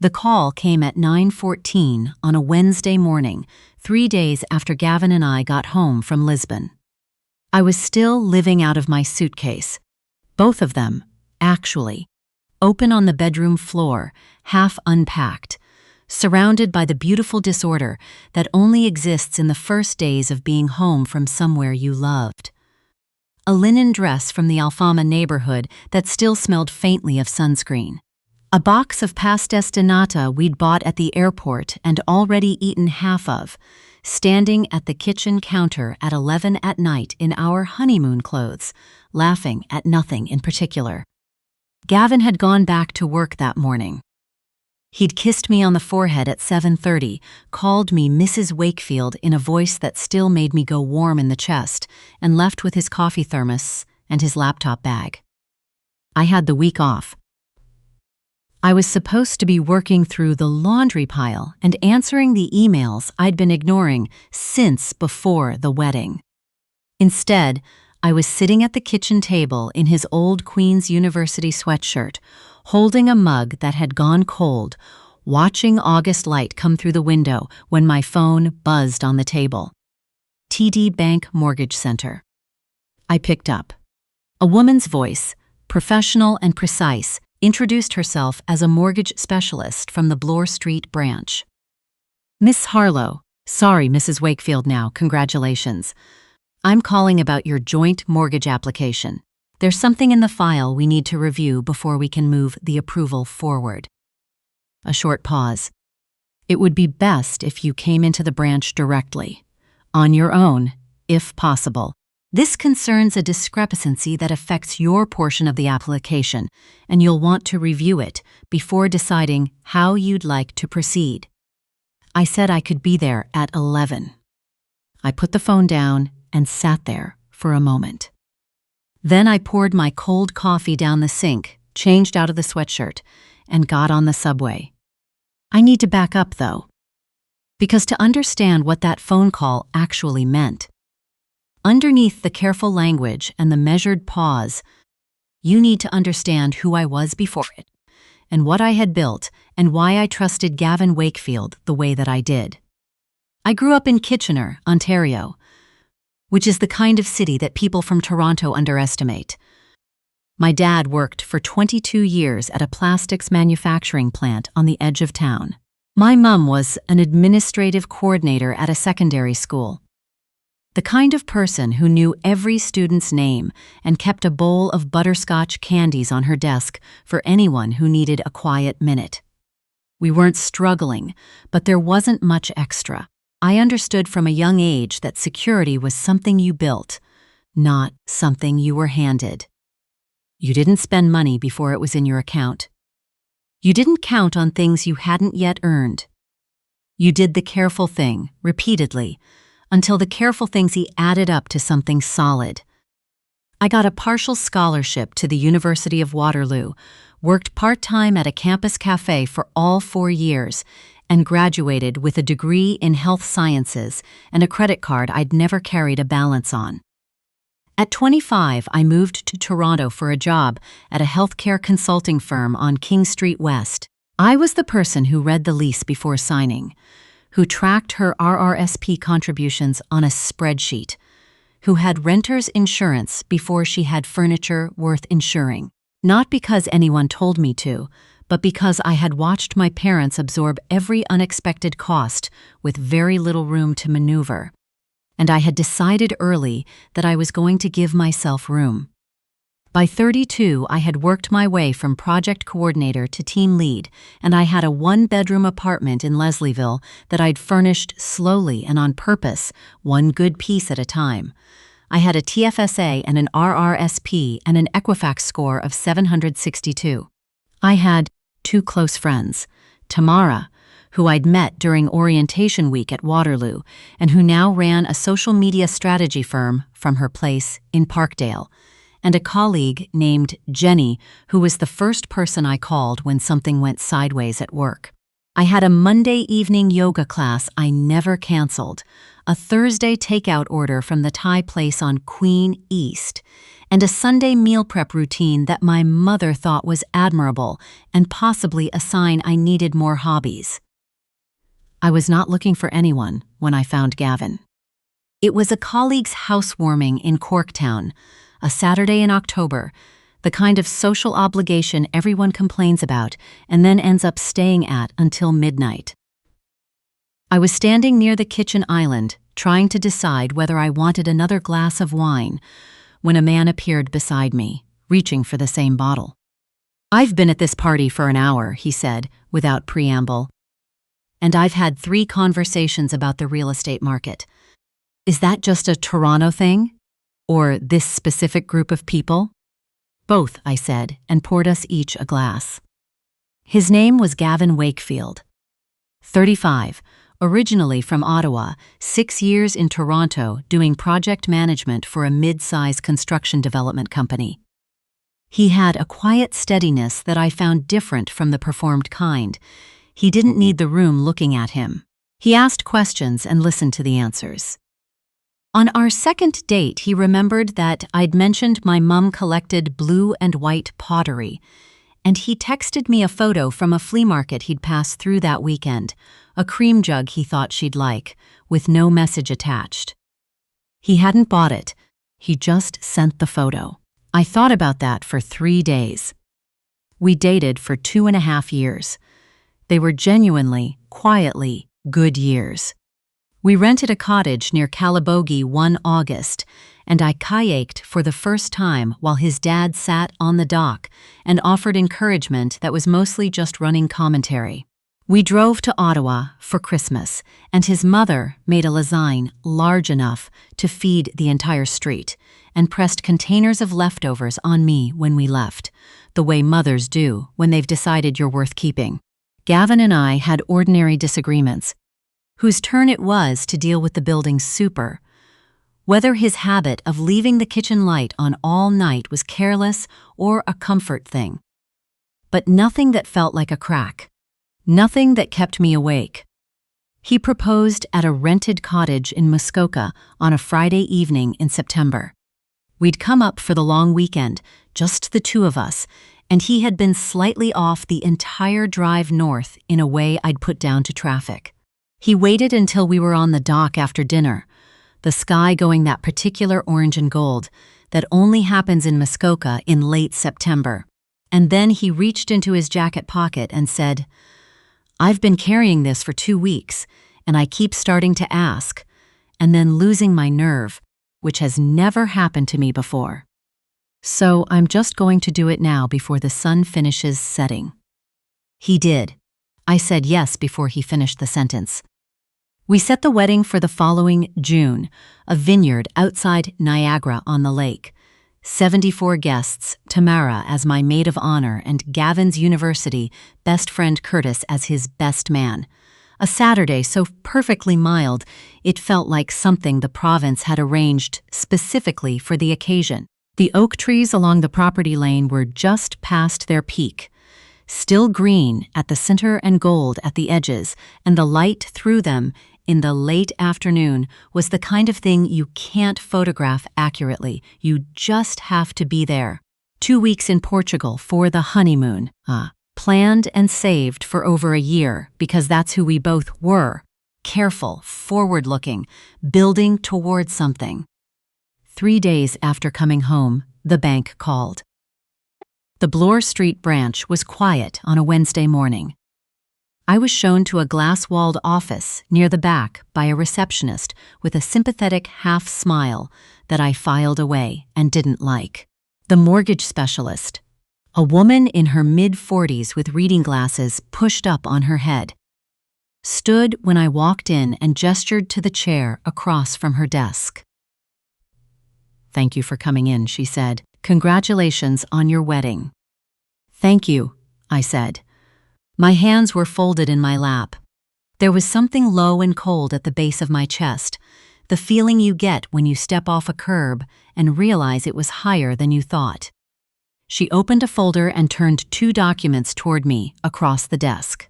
The call came at 9:14 on a Wednesday morning, 3 days after Gavin and I got home from Lisbon. I was still living out of my suitcase. Both of them, actually, open on the bedroom floor, half unpacked, surrounded by the beautiful disorder that only exists in the first days of being home from somewhere you loved. A linen dress from the Alfama neighborhood that still smelled faintly of sunscreen. A box of pastéis de nata we'd bought at the airport and already eaten half of, standing at the kitchen counter at 11 at night in our honeymoon clothes, laughing at nothing in particular. Gavin had gone back to work that morning. He'd kissed me on the forehead at 7:30, called me Mrs. Wakefield in a voice that still made me go warm in the chest, and left with his coffee thermos and his laptop bag. I had the week off. I was supposed to be working through the laundry pile and answering the emails I'd been ignoring since before the wedding. Instead, I was sitting at the kitchen table in his old Queen's University sweatshirt, holding a mug that had gone cold, watching August light come through the window when my phone buzzed on the table. TD Bank Mortgage Center. I picked up. A woman's voice, professional and precise, introduced herself as a mortgage specialist from the Bloor Street branch. "Miss Harlow, sorry, Mrs. Wakefield now, congratulations. I'm calling about your joint mortgage application. There's something in the file we need to review before we can move the approval forward." A short pause. "It would be best if you came into the branch directly, on your own, if possible. This concerns a discrepancy that affects your portion of the application, and you'll want to review it before deciding how you'd like to proceed." I said I could be there at 11. I put the phone down and sat there for a moment. Then I poured my cold coffee down the sink, changed out of the sweatshirt, and got on the subway. I need to back up, though, because to understand what that phone call actually meant, underneath the careful language and the measured pause, you need to understand who I was before it, and what I had built, and why I trusted Gavin Wakefield the way that I did. I grew up in Kitchener, Ontario, which is the kind of city that people from Toronto underestimate. My dad worked for 22 years at a plastics manufacturing plant on the edge of town. My mom was an administrative coordinator at a secondary school. The kind of person who knew every student's name and kept a bowl of butterscotch candies on her desk for anyone who needed a quiet minute. We weren't struggling, but there wasn't much extra. I understood from a young age that security was something you built, not something you were handed. You didn't spend money before it was in your account. You didn't count on things you hadn't yet earned. You did the careful thing, repeatedly, until the careful things added up to something solid. I got a partial scholarship to the University of Waterloo, worked part-time at a campus cafe for all 4 years, and graduated with a degree in health sciences and a credit card I'd never carried a balance on. At 25, I moved to Toronto for a job at a healthcare consulting firm on King Street West. I was the person who read the lease before signing, who tracked her RRSP contributions on a spreadsheet, who had renter's insurance before she had furniture worth insuring. Not because anyone told me to, but because I had watched my parents absorb every unexpected cost with very little room to maneuver. And I had decided early that I was going to give myself room. By 32, I had worked my way from project coordinator to team lead, and I had a 1-bedroom apartment in Leslieville that I'd furnished slowly and on purpose, one good piece at a time. I had a TFSA and an RRSP and an Equifax score of 762. I had 2 close friends, Tamara, who I'd met during orientation week at Waterloo, and who now ran a social media strategy firm from her place in Parkdale, and a colleague named Jenny, who was the first person I called when something went sideways at work. I had a Monday evening yoga class I never canceled, a Thursday takeout order from the Thai place on Queen East, and a Sunday meal prep routine that my mother thought was admirable and possibly a sign I needed more hobbies. I was not looking for anyone when I found Gavin. It was a colleague's housewarming in Corktown, a Saturday in October, the kind of social obligation everyone complains about and then ends up staying at until midnight. I was standing near the kitchen island, trying to decide whether I wanted another glass of wine, when a man appeared beside me, reaching for the same bottle. "I've been at this party for an hour," he said, without preamble. "And I've had 3 conversations about the real estate market. Is that just a Toronto thing? Or this specific group of people?" "Both," I said, and poured us each a glass. His name was Gavin Wakefield. 35, originally from Ottawa, 6 years in Toronto doing project management for a mid-size construction development company. He had a quiet steadiness that I found different from the performed kind. He didn't need the room looking at him. He asked questions and listened to the answers. On our second date, he remembered that I'd mentioned my mum collected blue and white pottery, and he texted me a photo from a flea market he'd passed through that weekend, a cream jug he thought she'd like, with no message attached. He hadn't bought it. He just sent the photo. I thought about that for 3 days. We dated for 2.5 years. They were genuinely, quietly good years. We rented a cottage near Calabogie one August, and I kayaked for the first time while his dad sat on the dock and offered encouragement that was mostly just running commentary. We drove to Ottawa for Christmas, and his mother made a lasagne large enough to feed the entire street and pressed containers of leftovers on me when we left, the way mothers do when they've decided you're worth keeping. Gavin and I had ordinary disagreements, whose turn it was to deal with the building's super. Whether his habit of leaving the kitchen light on all night was careless or a comfort thing. But nothing that felt like a crack. Nothing that kept me awake. He proposed at a rented cottage in Mississauga on a Friday evening in September. We'd come up for the long weekend, just the 2 of us, and he had been slightly off the entire drive north in a way I'd put down to traffic. He waited until we were on the dock after dinner, the sky going that particular orange and gold that only happens in Mississauga in late September. And then he reached into his jacket pocket and said, "I've been carrying this for 2 weeks, and I keep starting to ask, and then losing my nerve, which has never happened to me before. So I'm just going to do it now before the sun finishes setting." He did. I said yes before he finished the sentence. We set the wedding for the following June, a vineyard outside Niagara on the lake. 74 guests, Tamara as my maid of honor and Gavin's university best friend Curtis as his best man. A Saturday so perfectly mild, it felt like something the province had arranged specifically for the occasion. The oak trees along the property lane were just past their peak, still green at the center and gold at the edges, and the light through them in the late afternoon was the kind of thing you can't photograph accurately. You just have to be there. 2 weeks in Portugal for the honeymoon. Planned and saved for over a year because that's who we both were. Careful, forward-looking, building towards something. 3 days after coming home, the bank called. The Bloor Street branch was quiet on a Wednesday morning. I was shown to a glass-walled office near the back by a receptionist with a sympathetic half-smile that I filed away and didn't like. The mortgage specialist, a woman in her mid-40s with reading glasses pushed up on her head, stood when I walked in and gestured to the chair across from her desk. "Thank you for coming in," she said. "Congratulations on your wedding." "Thank you," I said. My hands were folded in my lap. There was something low and cold at the base of my chest, the feeling you get when you step off a curb and realize it was higher than you thought. She opened a folder and turned 2 documents toward me across the desk.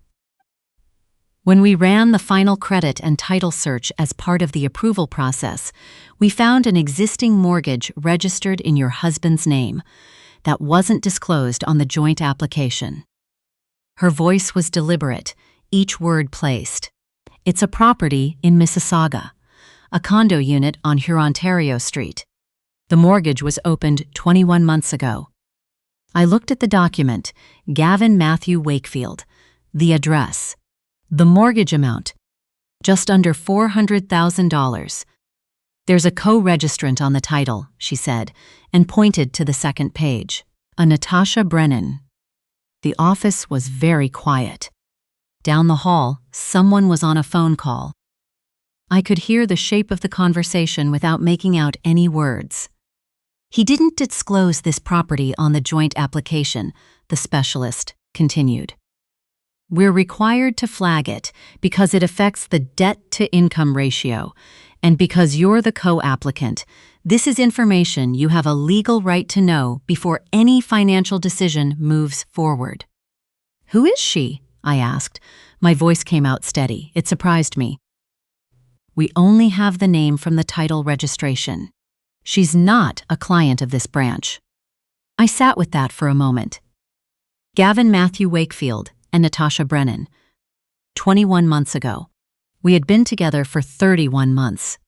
When we ran the final credit and title search as part of the approval process, we found an existing mortgage registered in your husband's name that wasn't disclosed on the joint application. Her voice was deliberate, each word placed. It's a property in Mississauga, a condo unit on Hurontario Street. The mortgage was opened 21 months ago. I looked at the document, Gavin Matthew Wakefield, the address, the mortgage amount, just under $400,000. There's a co-registrant on the title, she said, and pointed to the second page, a Natasha Brennan. The office was very quiet. Down the hall, someone was on a phone call. I could hear the shape of the conversation without making out any words. He didn't disclose this property on the joint application, the specialist continued. We're required to flag it because it affects the debt-to-income ratio, and because you're the co-applicant, this is information you have a legal right to know before any financial decision moves forward. Who is she? I asked. My voice came out steady. It surprised me. We only have the name from the title registration. She's not a client of this branch. I sat with that for a moment. Gavin Matthew Wakefield and Natasha Brennan. 21 months ago. We had been together for 31 months.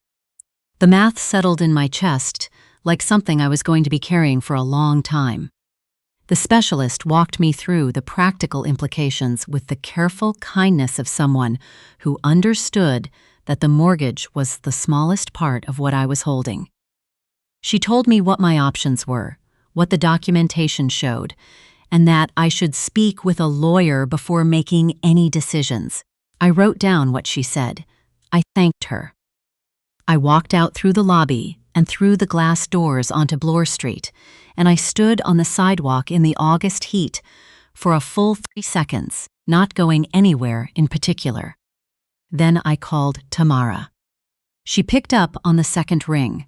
The math settled in my chest like something I was going to be carrying for a long time. The specialist walked me through the practical implications with the careful kindness of someone who understood that the mortgage was the smallest part of what I was holding. She told me what my options were, what the documentation showed, and that I should speak with a lawyer before making any decisions. I wrote down what she said. I thanked her. I walked out through the lobby and through the glass doors onto Bloor Street, and I stood on the sidewalk in the August heat for a full 3 seconds, not going anywhere in particular. Then I called Tamara. She picked up on the second ring.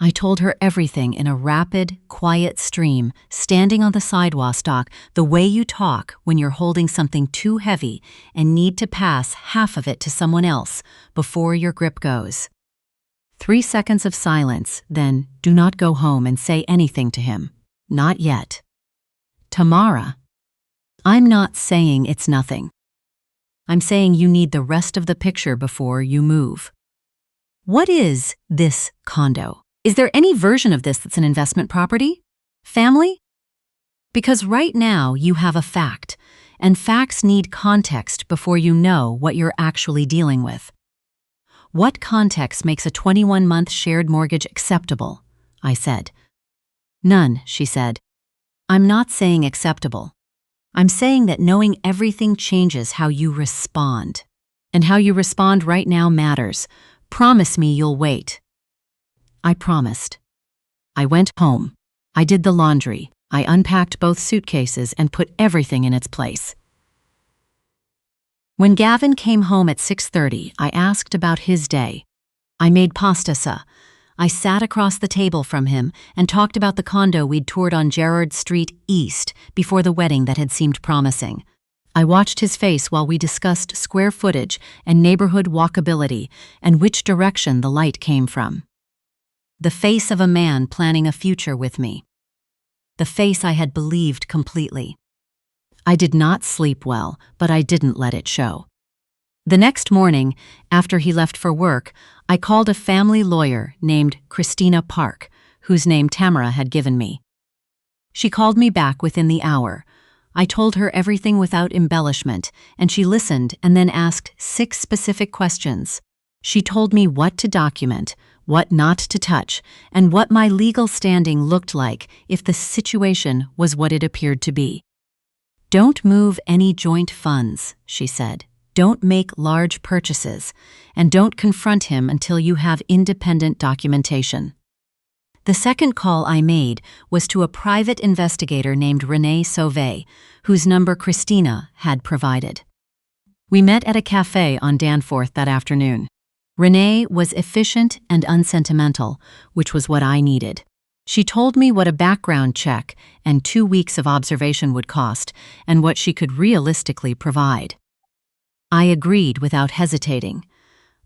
I told her everything in a rapid, quiet stream, standing on the sidewalk stalk, the way you talk when you're holding something too heavy and need to pass half of it to someone else before your grip goes. 3 seconds of silence, then do not go home and say anything to him. Not yet. Tamara, I'm not saying it's nothing. I'm saying you need the rest of the picture before you move. What is this condo? Is there any version of this that's an investment property? Family? Because right now you have a fact, and facts need context before you know what you're actually dealing with. What context makes a 21-month shared mortgage acceptable? I said. None, she said. I'm not saying acceptable. I'm saying that knowing everything changes how you respond. And how you respond right now matters. Promise me you'll wait. I promised. I went home. I did the laundry. I unpacked both suitcases and put everything in its place. When Gavin came home at 6:30, I asked about his day. I made pastasa. I sat across the table from him and talked about the condo we'd toured on Gerrard Street East before the wedding that had seemed promising. I watched his face while we discussed square footage and neighborhood walkability and which direction the light came from. The face of a man planning a future with me. The face I had believed completely. I did not sleep well, but I didn't let it show. The next morning, after he left for work, I called a family lawyer named Christina Park, whose name Tamara had given me. She called me back within the hour. I told her everything without embellishment, and she listened and then asked 6 specific questions. She told me what to document, what not to touch, and what my legal standing looked like if the situation was what it appeared to be. Don't move any joint funds, she said. Don't make large purchases, and don't confront him until you have independent documentation. The second call I made was to a private investigator named Renee Sauvé, whose number Christina had provided. We met at a cafe on Danforth that afternoon. Renee was efficient and unsentimental, which was what I needed. She told me what a background check and 2 weeks of observation would cost and what she could realistically provide. I agreed without hesitating.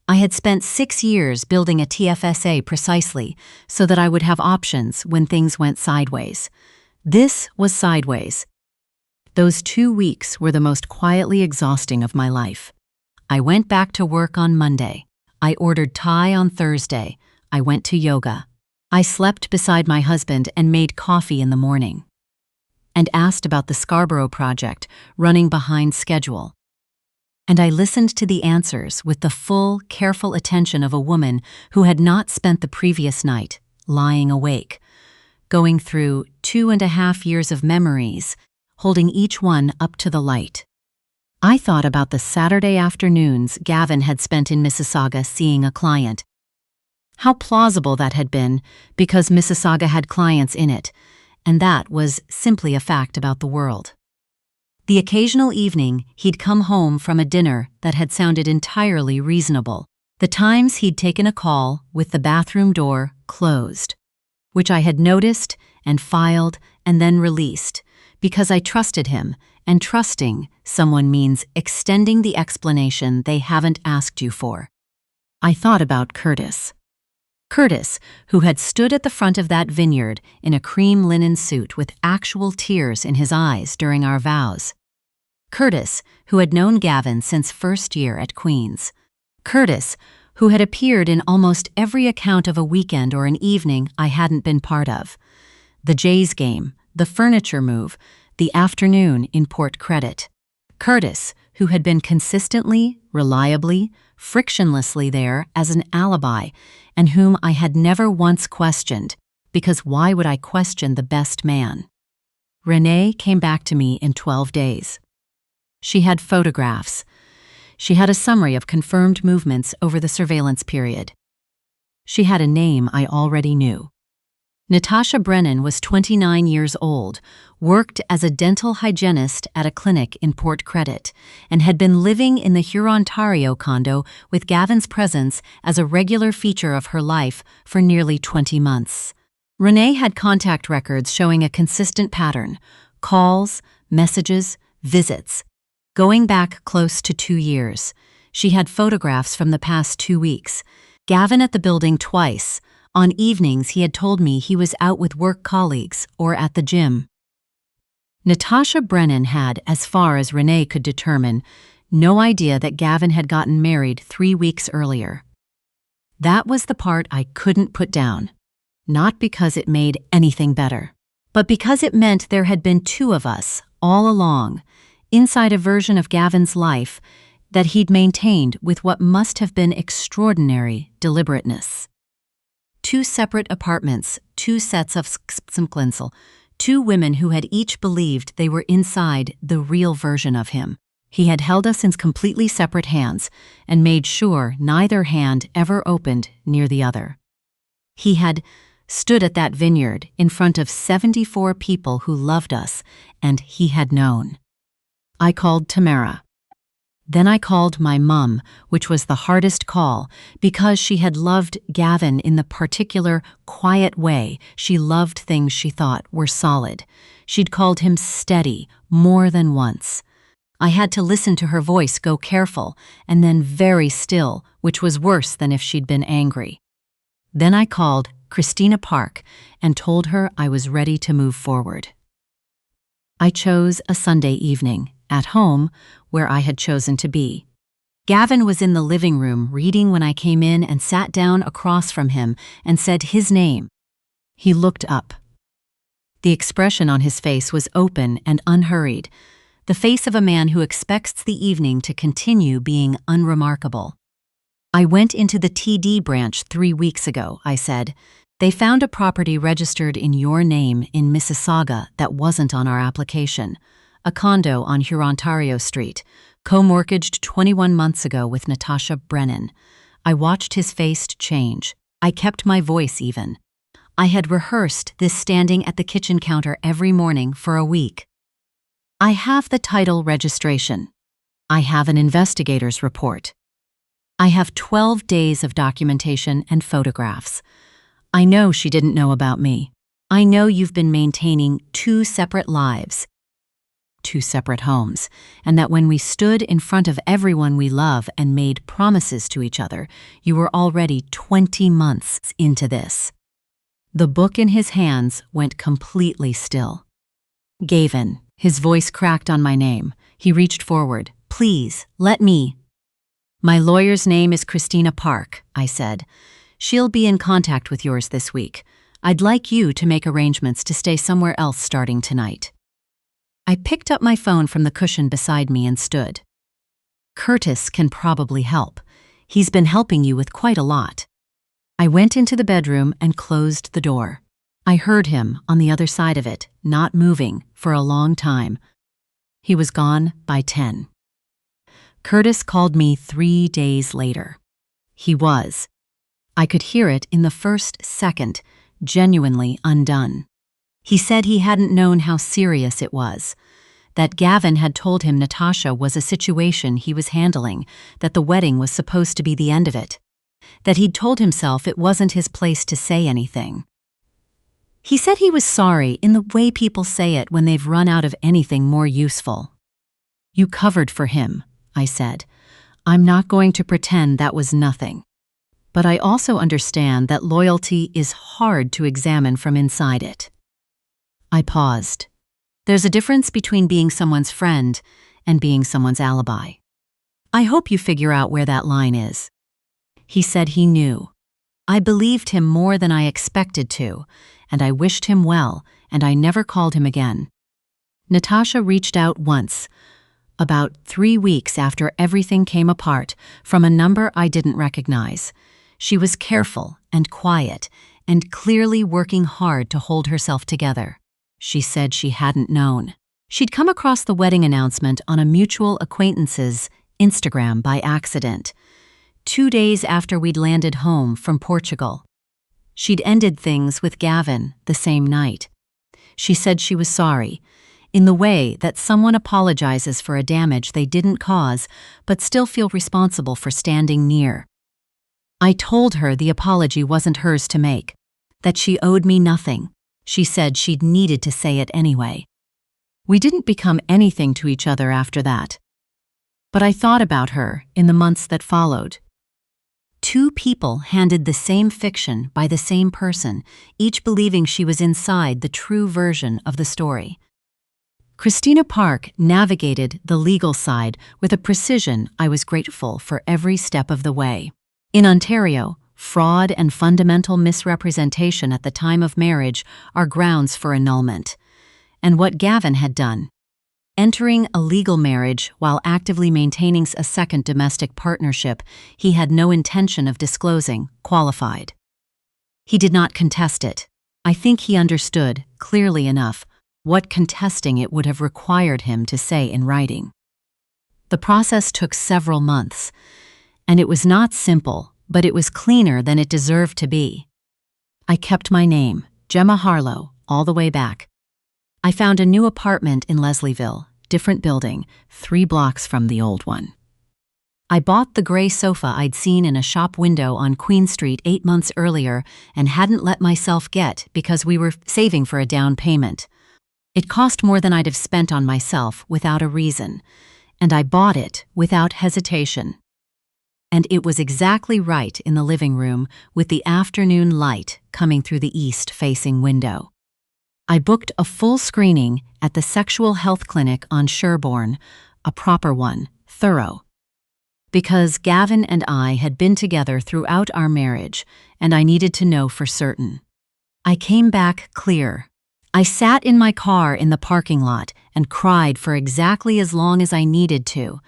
I had spent 6 years building a TFSA precisely so that I would have options when things went sideways. This was sideways. Those 2 weeks were the most quietly exhausting of my life. I went back to work on Monday. I ordered Thai on Thursday. I went to yoga. I slept beside my husband and made coffee in the morning. And asked about the Scarborough project, running behind schedule. And I listened to the answers with the full, careful attention of a woman who had not spent the previous night lying awake, going through 2.5 years of memories, holding each one up to the light. I thought about the Saturday afternoons Gavin had spent in Mississauga seeing a client. How plausible that had been, because Mississauga had clients in it, and that was simply a fact about the world. The occasional evening he'd come home from a dinner that had sounded entirely reasonable. The times he'd taken a call with the bathroom door closed, which I had noticed and filed and then released, because I trusted him, and trusting someone means extending the explanation they haven't asked you for. I thought about Curtis. Curtis, who had stood at the front of that vineyard in a cream linen suit with actual tears in his eyes during our vows. Curtis, who had known Gavin since first year at Queen's. Curtis, who had appeared in almost every account of a weekend or an evening I hadn't been part of. The Jays game, the furniture move, the afternoon in Port Credit. Curtis, who had been consistently, reliably, frictionlessly there as an alibi, and whom I had never once questioned, because why would I question the best man? Renee came back to me in 12 days. She had photographs. She had a summary of confirmed movements over the surveillance period. She had a name I already knew. Natasha Brennan was 29 years old, worked as a dental hygienist at a clinic in Port Credit, and had been living in the Hurontario condo with Gavin's presence as a regular feature of her life for nearly 20 months. Renee had contact records showing a consistent pattern: calls, messages, visits. Going back close to 2 years. She had photographs from the past 2 weeks. Gavin at the building twice. On evenings he had told me he was out with work colleagues or at the gym. Natasha Brennan had, as far as Renee could determine, no idea that Gavin had gotten married 3 weeks earlier. That was the part I couldn't put down. Not because it made anything better, but because it meant there had been 2 of us, all along, inside a version of Gavin's life that he'd maintained with what must have been extraordinary deliberateness. 2 separate apartments, 2 sets of sklinsel, 2 women who had each believed they were inside the real version of him. He had held us in completely separate hands and made sure neither hand ever opened near the other. He had stood at that vineyard in front of 74 people who loved us, and he had known. I called Tamara. Then I called my mum, which was the hardest call, because she had loved Gavin in the particular, quiet way she loved things she thought were solid. She'd called him steady more than once. I had to listen to her voice go careful and then very still, which was worse than if she'd been angry. Then I called Christina Park and told her I was ready to move forward. I chose a Sunday evening, at home, where I had chosen to be. Gavin was in the living room reading when I came in and sat down across from him and said his name. He looked up. The expression on his face was open and unhurried, the face of a man who expects the evening to continue being unremarkable. I went into the TD branch 3 weeks ago, I said. They found a property registered in your name in Mississauga that wasn't on our application. A condo on Hurontario Street, co-mortgaged 21 months ago with Natasha Brennan. I watched his face change. I kept my voice even. I had rehearsed this standing at the kitchen counter every morning for a week. I have the title registration. I have an investigator's report. I have 12 days of documentation and photographs. I know she didn't know about me. I know you've been maintaining 2 separate lives. two separate homes, and that when we stood in front of everyone we love and made promises to each other, you were already 20 months into this. The book in his hands went completely still. Gavin, his voice cracked on my name. He reached forward. Please, let me. My lawyer's name is Christina Park, I said. She'll be in contact with yours this week. I'd like you to make arrangements to stay somewhere else starting tonight. I picked up my phone from the cushion beside me and stood. Curtis can probably help. He's been helping you with quite a lot. I went into the bedroom and closed the door. I heard him on the other side of it, not moving, for a long time. He was gone by 10. Curtis called me 3 days later. He was. I could hear it in the first second, genuinely undone. He said he hadn't known how serious it was, that Gavin had told him Natasha was a situation he was handling, that the wedding was supposed to be the end of it, that he'd told himself it wasn't his place to say anything. He said he was sorry in the way people say it when they've run out of anything more useful. You covered for him, I said. I'm not going to pretend that was nothing. But I also understand that loyalty is hard to examine from inside it. I paused. There's a difference between being someone's friend and being someone's alibi. I hope you figure out where that line is. He said he knew. I believed him more than I expected to, and I wished him well, and I never called him again. Natasha reached out once, about 3 weeks after everything came apart, from a number I didn't recognize. She was careful and quiet and clearly working hard to hold herself together. She said she hadn't known. She'd come across the wedding announcement on a mutual acquaintance's Instagram by accident, 2 days after we'd landed home from Portugal. She'd ended things with Gavin the same night. She said she was sorry, in the way that someone apologizes for a damage they didn't cause but still feel responsible for standing near. I told her the apology wasn't hers to make, that she owed me nothing. She said she'd needed to say it anyway. We didn't become anything to each other after that. But I thought about her in the months that followed. 2 people handed the same fiction by the same person, each believing she was inside the true version of the story. Christina Park navigated the legal side with a precision I was grateful for every step of the way. In Ontario, fraud and fundamental misrepresentation at the time of marriage are grounds for annulment. And what Gavin had done, entering a legal marriage while actively maintaining a second domestic partnership he had no intention of disclosing, qualified. He did not contest it. I think he understood, clearly enough, what contesting it would have required him to say in writing. The process took several months, and it was not simple, but it was cleaner than it deserved to be. I kept my name, Gemma Harlow, all the way back. I found a new apartment in Leslieville, different building, 3 blocks from the old one. I bought the gray sofa I'd seen in a shop window on Queen Street 8 months earlier and hadn't let myself get because we were saving for a down payment. It cost more than I'd have spent on myself without a reason, and I bought it without hesitation. And it was exactly right in the living room with the afternoon light coming through the east-facing window. I booked a full screening at the Sexual Health Clinic on Sherbourne, a proper one, thorough. Because Gavin and I had been together throughout our marriage, and I needed to know for certain. I came back clear. I sat in my car in the parking lot and cried for exactly as long as I needed to,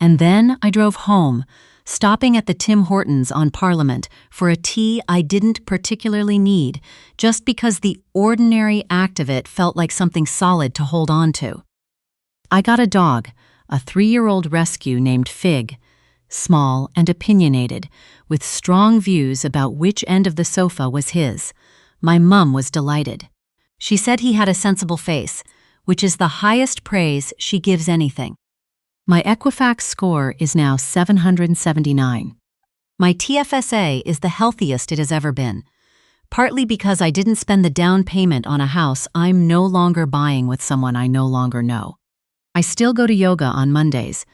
and then I drove home, stopping at the Tim Hortons on Parliament for a tea I didn't particularly need, just because the ordinary act of it felt like something solid to hold on to. I got a dog, a 3-year-old rescue named Fig, small and opinionated, with strong views about which end of the sofa was his. My mum was delighted. She said he had a sensible face, which is the highest praise she gives anything. My Equifax score is now 779. My TFSA is the healthiest it has ever been, partly because I didn't spend the down payment on a house I'm no longer buying with someone I no longer know. I still go to yoga on Mondays.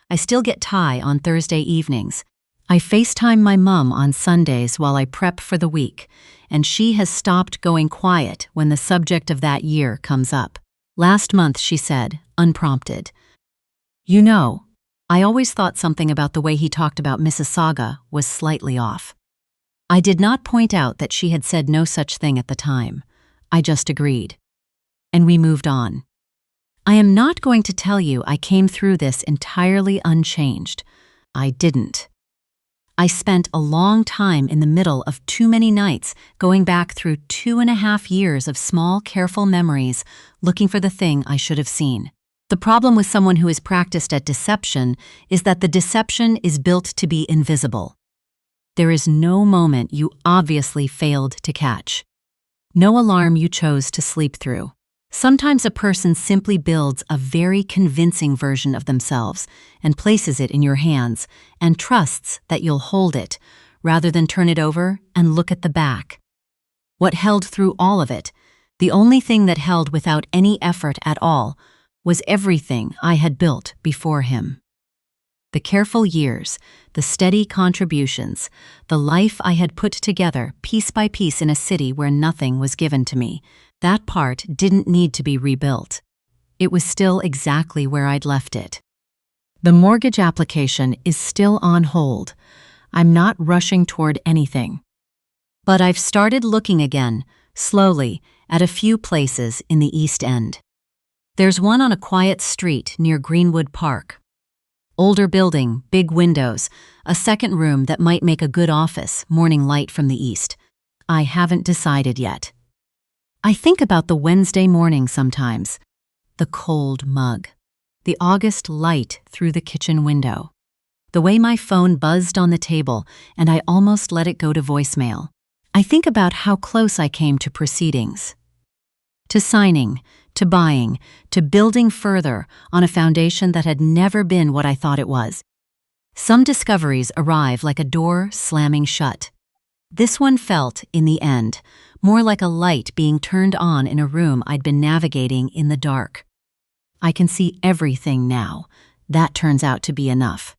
I still get Thai on Thursday evenings. I FaceTime my mom on Sundays while I prep for the week, and she has stopped going quiet when the subject of that year comes up. Last month she said, unprompted, "You know, I always thought something about the way he talked about Mississauga was slightly off." I did not point out that she had said no such thing at the time. I just agreed. And we moved on. I am not going to tell you I came through this entirely unchanged. I didn't. I spent a long time in the middle of too many nights going back through 2.5 years of small, careful memories looking for the thing I should have seen. The problem with someone who is practiced at deception is that the deception is built to be invisible. There is no moment you obviously failed to catch. No alarm you chose to sleep through. Sometimes a person simply builds a very convincing version of themselves and places it in your hands and trusts that you'll hold it rather than turn it over and look at the back. What held through all of it, the only thing that held without any effort at all, was everything I had built before him. The careful years, the steady contributions, the life I had put together piece by piece in a city where nothing was given to me, that part didn't need to be rebuilt. It was still exactly where I'd left it. The mortgage application is still on hold. I'm not rushing toward anything. But I've started looking again, slowly, at a few places in the East End. There's one on a quiet street near Greenwood Park. Older building, big windows, a second room that might make a good office, morning light from the east. I haven't decided yet. I think about the Wednesday morning sometimes. The cold mug. The August light through the kitchen window. The way my phone buzzed on the table and I almost let it go to voicemail. I think about how close I came to proceedings. To signing, to buying, to building further on a foundation that had never been what I thought it was. Some discoveries arrive like a door slamming shut. This one felt, in the end, more like a light being turned on in a room I'd been navigating in the dark. I can see everything now. That turns out to be enough.